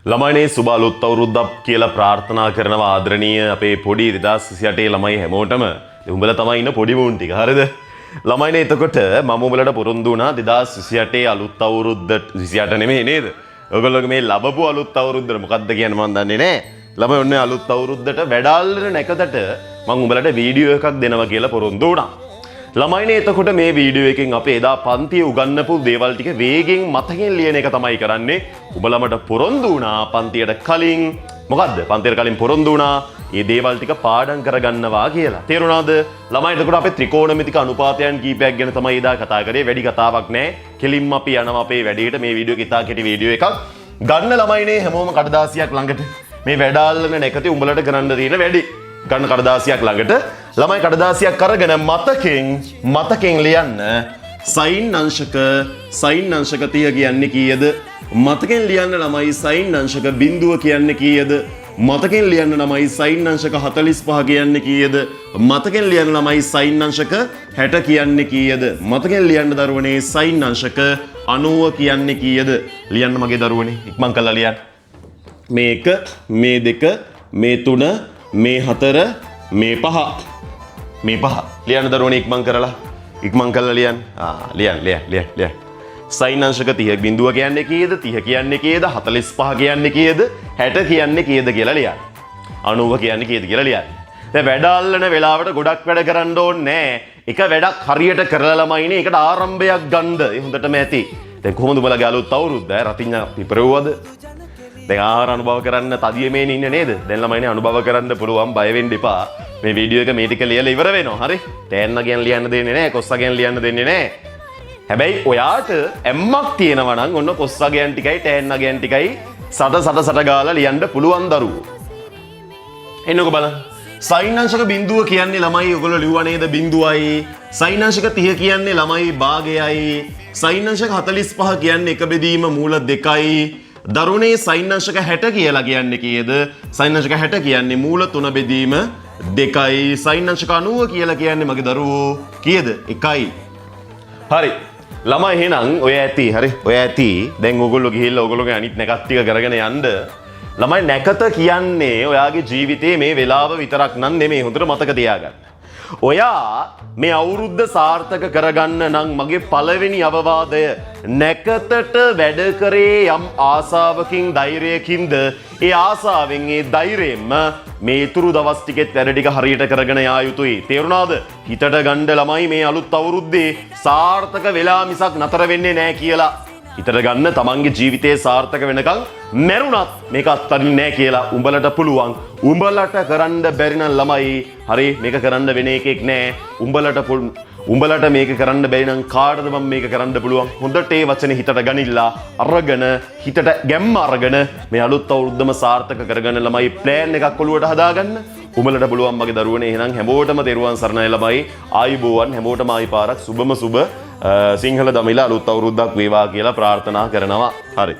ළමයිනේ සුබ අලුත් අවුරුද්දක් කියලා ප්‍රාර්ථනා කරනවා ආදරණීය අපේ පොඩි 2028 ළමයි හැමෝටම. උඹලා තමයි ඉන්න පොඩි මුන් ටික. හරිද? ළමයිනේ එතකොට මම උඹලට පොරොන්දු වුණා 2028 අලුත් අවුරුද්දට 28 නෙමෙයි නේද? ඔයගොල්ලෝගේ මේ ලැබපු අලුත් අවුරුද්දට මොකක්ද කියන්නේ මම දන්නේ නැහැ. ළමයි ඔන්නේ අලුත් අවුරුද්දට වැඩාල්ලන නැකතට මම උඹලට වීඩියෝ එකක් දෙනවා කියලා පොරොන්දු වුණා. ළමයිනේ එතකොට මේ වීඩියෝ එකෙන් අපේ එදා පන්තියේ උගන්වපු දේවල් ටික වේගෙන් මතකෙන් ලියන එක තමයි කරන්නේ. උඹලමට පොරොන්දු වුණා පන්තියට කලින් මොකද්ද? පන්තියට කලින් පොරොන්දු වුණා මේ දේවල් ටික පාඩම් කරගන්නවා කියලා. තේරුණාද? ළමයි එතකොට අපේ ත්‍රිකෝණමිතික අනුපාතයන් කීපයක් ගැන තමයි එදා කතා කරේ. වැඩි කතාවක් නැහැ. කෙලින්ම අපි යනවා අපේ වැඩේට. මේ වීඩියෝ එක ඉතා කෙටි වීඩියෝ එකක්. ගන්න ළමයිනේ හැමෝම කඩදාසියක් ළඟට. මේ වැඩාල්ලන නැකතේ උඹලට කරන්න තියෙන වැඩි. ගන්න කඩදාසියක් ළඟට ළමයි කඩදාසියක් අරගෙන මතකෙන් ලියන්න සයින් අංශක 30 කියන්නේ කීයද? මතකෙන් ලියන්න ළමයි සයින් අංශක බිඳුව කියන්නේ කීයද? මතකෙන් ලියන්න ළමයි සයින් අංශක 45 කියන්නේ කීයද? මතකෙන් ලියන්න ළමයි සයින් අංශක 60 කියන්නේ කීයද? මතකෙන් ලියන්න දරුවනේ සයින් අංශක 90 කියන්නේ කීයද? ලියන්න මගේ දරුවනේ ඉක්මන් කරලා ලියන්න. මේ 1 මේ 2 මේ 3 මේ 4 මේ 5 මේ 5 ලියන්න දරුවනේ ඉක්මන් කරලා ලියන්න. ලියන්න. සයින් අංශක 30 බිඳුව කියන්නේ කීයද? 30 කියන්නේ කීයද? 45 කියන්නේ කීයද? 60 කියන්නේ කීයද කියලා ලියන්න. 90 කියන්නේ කීයද කියලා ලියන්න. දැන් වැඩ අල්ලන වෙලාවට ගොඩක් වැඩ කරන්න ඕනේ නැහැ. එක වැඩක් හරියට කරලා ළමයිනේ ඒකට ආරම්භයක් ගන්නද? ඒ හොඳටම ඇති. දැන් කොහොමද උඹලගේ අලුත් අවුරුද්ද? රතිඤ්ඤා පිපරෙව්වද? දැන් ආහාර අනුභව කරන්න තදියමේ ඉන්නේ නේද? දැන් ළමයිනේ අනුභව කරන්න පුළුවන් බය වෙන්න එපා. මේ වීඩියෝ එක මේ ටික ලියලා ඉවර වෙනවා. හරි? තෑන්න ගැන ලියන්න දෙන්නේ නැහැ. කොස්සා ගැන ලියන්න දෙන්නේ නැහැ. හැබැයි ඔයාට ඇම්මක් තියෙනවා නම් ඔන්න කොස්සා ගැන ටිකයි තෑන්න ගැන ටිකයි සට ගාලා ලියන්න පුළුවන් දරුවෝ. එන්නකො බලන්න. සයින් අංශක බිඳුව කියන්නේ ළමයි ඔයගොල්ලෝ ලිව්වා නේද? බිඳුවයි. සයින් අංශක 30 කියන්නේ ළමයි භාගයයි. සයින් අංශක 45 කියන්නේ එක බෙදීම මූල 2යි. දරුණේ සයින් අංශක 60 කියලා කියන්නේ කීයද? සයින් අංශක 60 කියන්නේ මූල 3 බෙදීම 2යි. සයින් අංශක 90 කියලා කියන්නේ මගේ දරුවෝ කීයද? 1යි. හරි. ළමයි එහෙනම් ඔය ඇති. හරි. ඔය ඇති. දැන් ඕගොල්ලෝ ගිහිල්ලා ඕගොල්ලෝගේ අනිත් නැකත් ටික කරගෙන යන්න. ළමයි නැකත කියන්නේ ඔයාගේ ජීවිතේ මේ වෙලාව විතරක් නම් නෙමෙයි. හොඳට මතක තියාගන්න. ඔයා මේ අවුරුද්ද සාර්ථක කරගන්න නම් මගේ පළවෙනි අවවාදය නැකතට වැඩ කරේ යම් ආසාවකින් ධෛර්යයකින්ද ඒ ආසාවෙන් ඒ ධෛර්යයෙන්ම මේ ඉතුරු දවස් ටිකෙත් වැඩ ටික හරියට කරගෙන යා යුතුයි. තේරුණාද? හිතට ගන්න ළමයි මේ අලුත් අවුරුද්දේ සාර්ථක වෙලා මිසක් නතර වෙන්නේ නැහැ කියලා. හිතට ගන්න තමන්ගේ ජීවිතේ සාර්ථක වෙනකන් මැරුණත් මේක අත්හරින්නේ නැහැ කියලා උඹලට පුළුවන්. උඹලට කරන්න බැරි නම් ළමයි හරි මේක කරන්න වෙන එකෙක් නැහැ. උඹලට මේක කරන්න බැරි නම් කාටද මම මේක කරන්න පුළුවන්? හොඳට ඒ වචනේ හිතට ගනිලා අරගෙන හිතට ගැම්ම අරගෙන මේ අලුත් අවුරුද්දම සාර්ථක කරගන්න ළමයි ප්ලෑන් එකක් ඔළුවට හදාගන්න. උඹලට පුළුවන් මගේ දරුවනේ. එහෙනම් හැමෝටම තෙරුවන් සරණයි ළමයි. ආයුබෝවන් හැමෝටම ආයි පාරක් සුබම සුබ සිංහල දමිළ අලුත් අවුරුද්දක් වේවා කියලා ප්‍රාර්ථනා කරනවා. හරි.